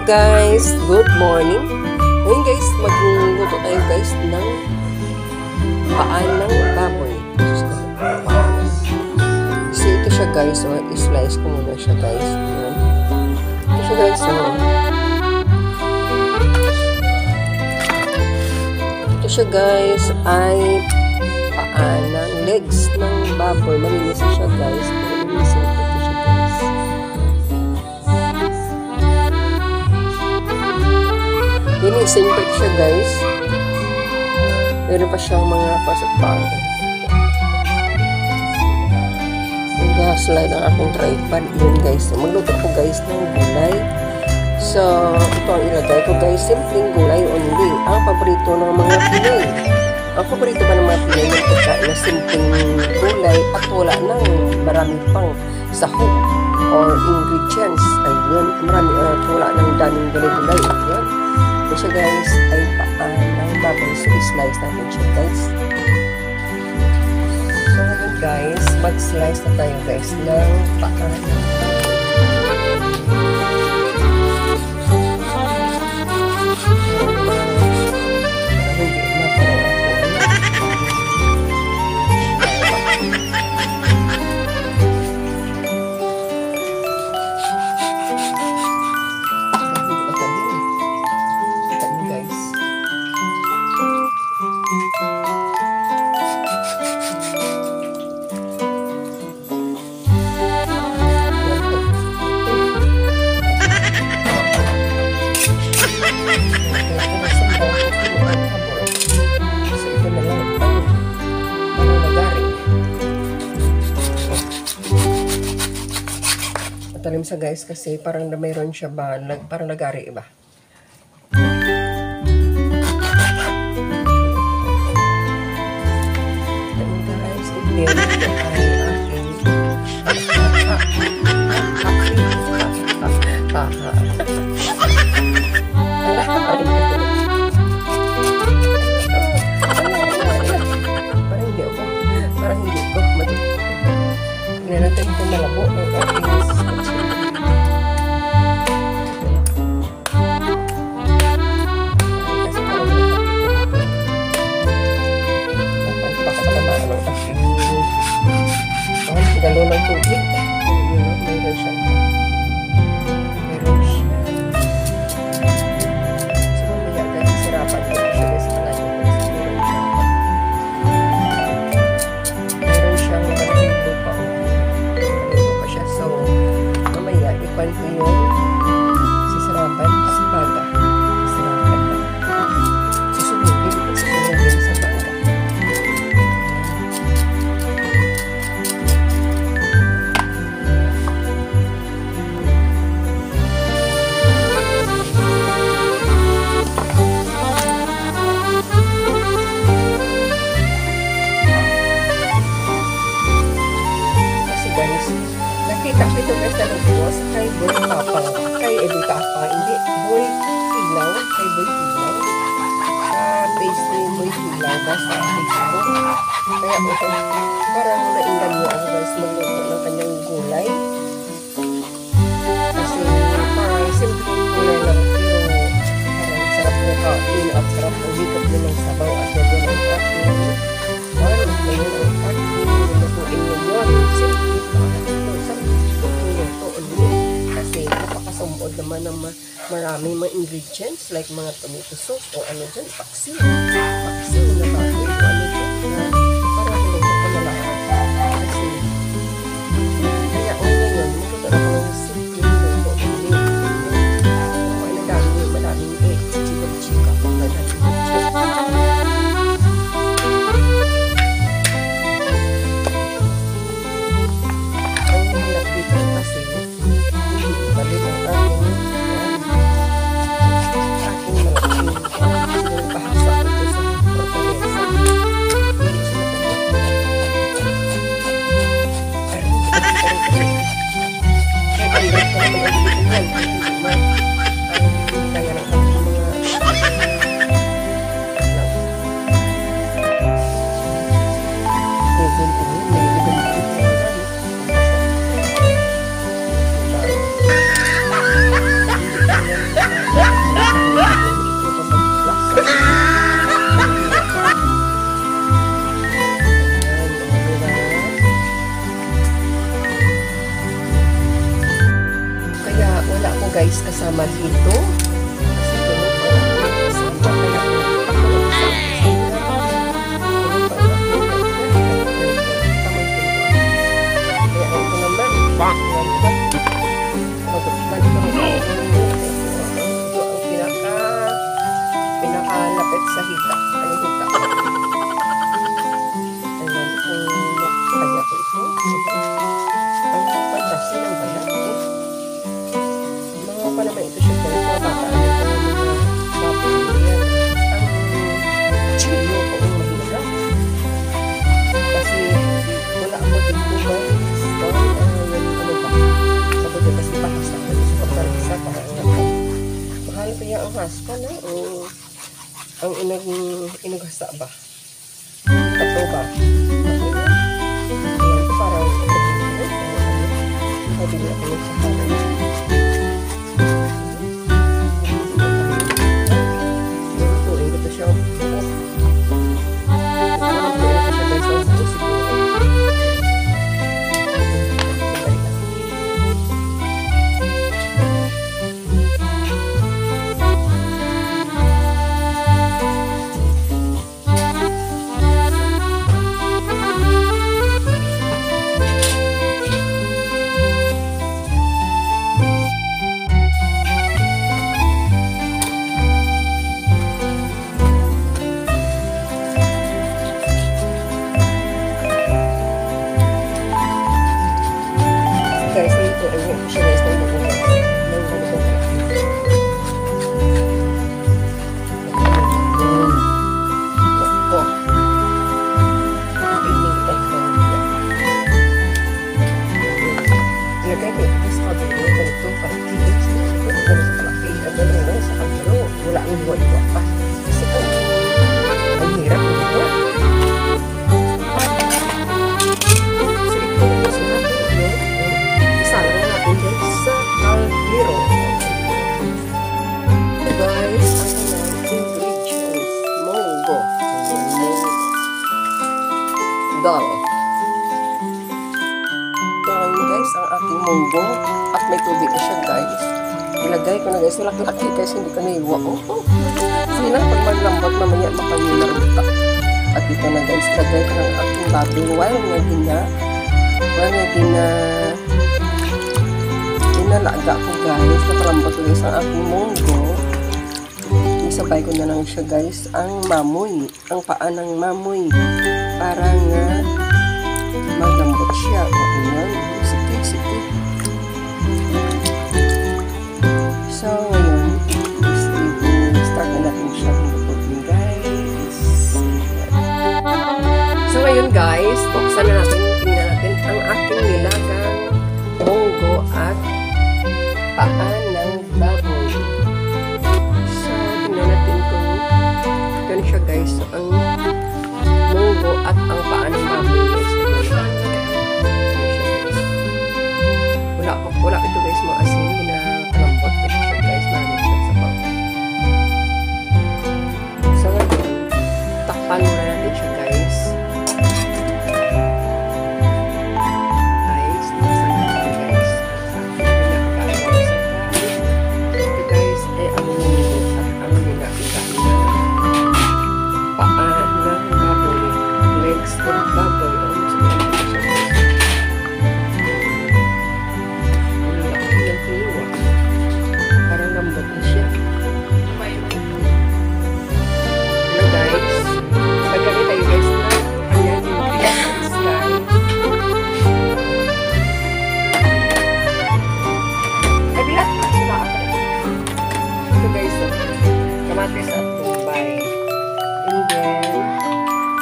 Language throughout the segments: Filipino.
guys, good morning. Ngayon guys, magluluto tayo guys ng paan ng baboy. Kasi ito siya guys, so i-slice ko muna siya guys. Ito siya guys, so ito siya guys ay paan ng legs ng baboy. Malinis siya guys. Malinis ito siya guys. Linisin pa siya guys. Meron pa siyang mga pasapang. Nag-slide ang aking tripod. Yun guys. So, magluto ko guys ng gulay. So, ito ang ilagay ko guys. Simpleng gulay only. Ang paborito ng mga Pinoy. Ang paborito pa ng mga Pinoy yung pagkain na simpleng gulay at wala nang marami pang sahog or ingredients. Ayun. Marami wala nang daming gulay-gulay. Ayun. Ito siya guys ay paan ng baboy. So, i-slice natin siya guys. So, ngayon guys, mag-slice na tayo guys ng paan. Talim sa guys kasi parang mayroon siya ba parang lagari iba. And guys, i-blend ko ay parang hindi ko tingnan natin kung malabo ng aking galo ng tubig. Mayroon siya. So, mamaya guys, sirapan ko siya guys. Mayroon siyang nagluto pa. Nagluto pa siya. So, mamaya, ipan ko yung sisirapan sa baga. Sisirapan na. Susunugin sa baga. Nakita ko ito guys na nag-post kay Boy Tapang. Kay Edu Tapang. Hindi, Boy Ilaw. Kay Boy Ilaw. Page ni Boy Ilaw ba sa Facebook. Kaya ito, parang nainggan niyo ako guys magluto ng kanyang gulay. Kasi parang simple gulay lang. Pero parang sarap mo kain at sarap ang higap mo ng sabaw at yan ang ating parang ngayon ang ating lutuin ngayon. Simple kasi napakasumod naman ng maraming mga ingredients like mga tomato sauce o ano dyan, paksiw na bago o ano dyan na parang luto ka na lang kasi kaya ngayon magluto na ko ng simple luto madaming chika balik ang aking bahasa ito sa fortaleza. guys kasama dito. Kasi tulog pa lang kasama. Kaya ako sa pinakalapit sa hita. Ay, hita. Ayun, kaya ko ito. Ang pagkasin ang balat ko. Mga pa naman ito siya kaya mga bata. Ang chilyo ko ang mahirap. Kasi wala ako dito ba? Ano ba? Sabi ko kasi bahas ako. Pagkalisa para mahal kaya ang haska na. Ang inaghasa ba? Tato ba? Ayan, ito parang sabi niya ako sa kanan. Ito, ito siya. Ang aking munggo at may tubig na siya guys. Ilagay ko na guys. Laki-laki guys, hindi ko naiwa. Sila pag maglambot mamaya makayularita. At ito na guys, lagay ko ng aking baboy. While nga ginalaga ko guys, nakalambot ko guys ang aking munggo. Isabay ko na lang siya guys ang mamoy, ang paa ng mamoy para nga maglambot siya. Ayan. So, ngayon, start na natin siya lutuin, guys. So, ngayon, guys, buksan na natin, tingnan natin ang ating nilagang munggo at paa ng baboy. So, tingnan natin kung ito siya, guys. Ang munggo at ang paa ng baboy, guys. Wala ito, guys, mga asin. Kalambot ito siya, guys. Maraming siya sa pang. So, ngayon, takpan muna natin siya, guys. Guys, nasa natin, guys. Ito, guys, ay ang munggo at ang nilapika na paa ng baboy. Legs ng baboy. Kamatis at tumbay. And then,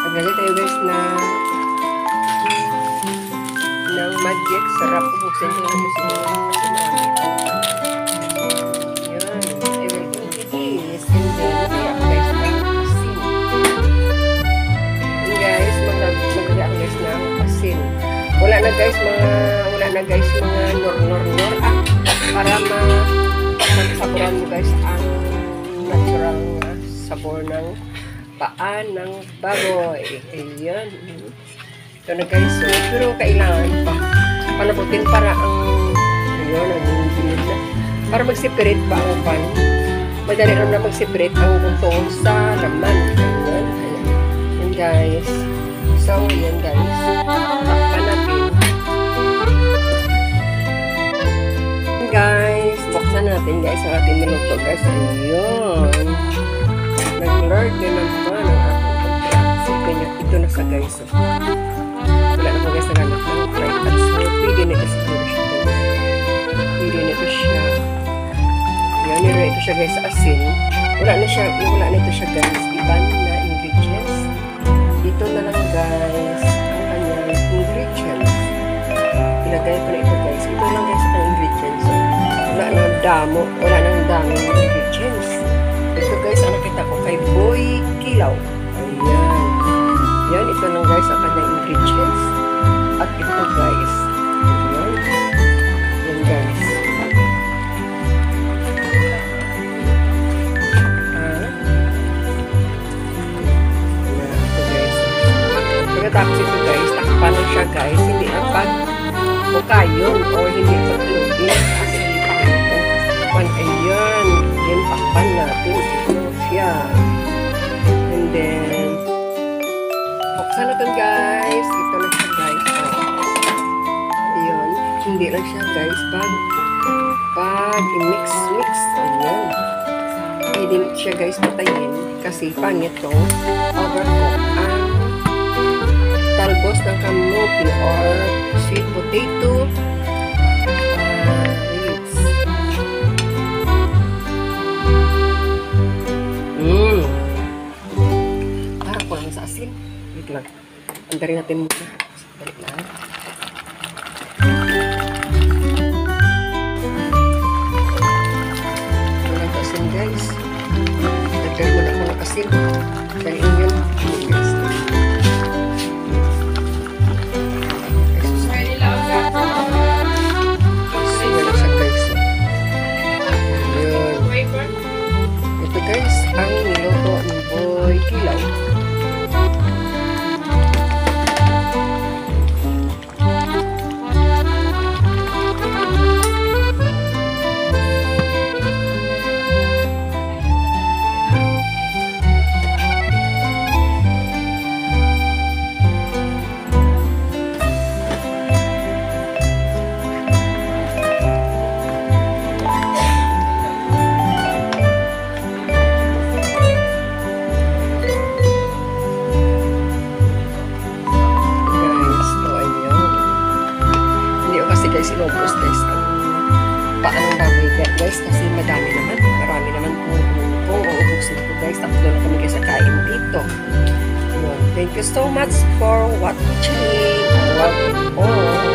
maglagay tayo guys ng magic sarap. Buksan ko lang gusto nyo kasi marami. Yun. I will eat this. And then, maglagay ako guys ng asin. And guys, maglagay ako guys ng asin. Wala na guys mga nor-nor-nor para masaburan mo guys ang natural na sabor ng paa ng baboy. Ayan. Ito na guys. So, pero kailangan pa panabutin para ang ayun, ang bilid na. Para mag-separate ba ang pan? Madali lang na mag-separate ang buntong sa laman. Ayan. Ayan guys. So, ayan guys. Takpan natin. Guys, buksan natin guys ang ating niluto guys. Ayun. Nag-lurk din naman ang ating pagkakas. Ito na sa guys. So. Wala na po guys na ganap ng fried pan. So, pwede nito siguro siya guys. Pwede nito siya. Yan, nire ito siya guys sa asin. Wala na ito siya guys. Iban na ingredients. Dito na lang guys ang kanyang ingredients. Ilagay ko na ito guys. Ito lang guys ang ingredients. Wala nang dami ng ingredients. Ito guys, ang nakita ko kay Boy Kilaw. Ayan. Yan, ito lang guys ang kanyang ingredients. At ito guys. Ayan. Yan guys. Pagkatapos ito guys, takpan lang siya guys, hindi ang pag-bukayon o hindi pag-lugin kasi takpan, ayan, yan takpan natin, ito siya, and then buksan natin guys, ito na siya guys, ayan, hindi lang siya guys, pag-mix, ayan, hindi siya guys patayin kasi pangit to, overcook ang talbos ng kamote or sweet potato leaves. Parang kulang sa asin. Wait lang. Andarin natin muna. Balik na. Kulang sa asin guys. Dagdag muna ako ng asin. Dahil yun. Guys. Guys, ang niluto ni Boy Kilaw. Guys, inubos guys ang paanong baboy guys kasi marami naman kung uubusin ko guys, tapos doon kami guys sa kain dito. Thank you so much for watching. I love you all.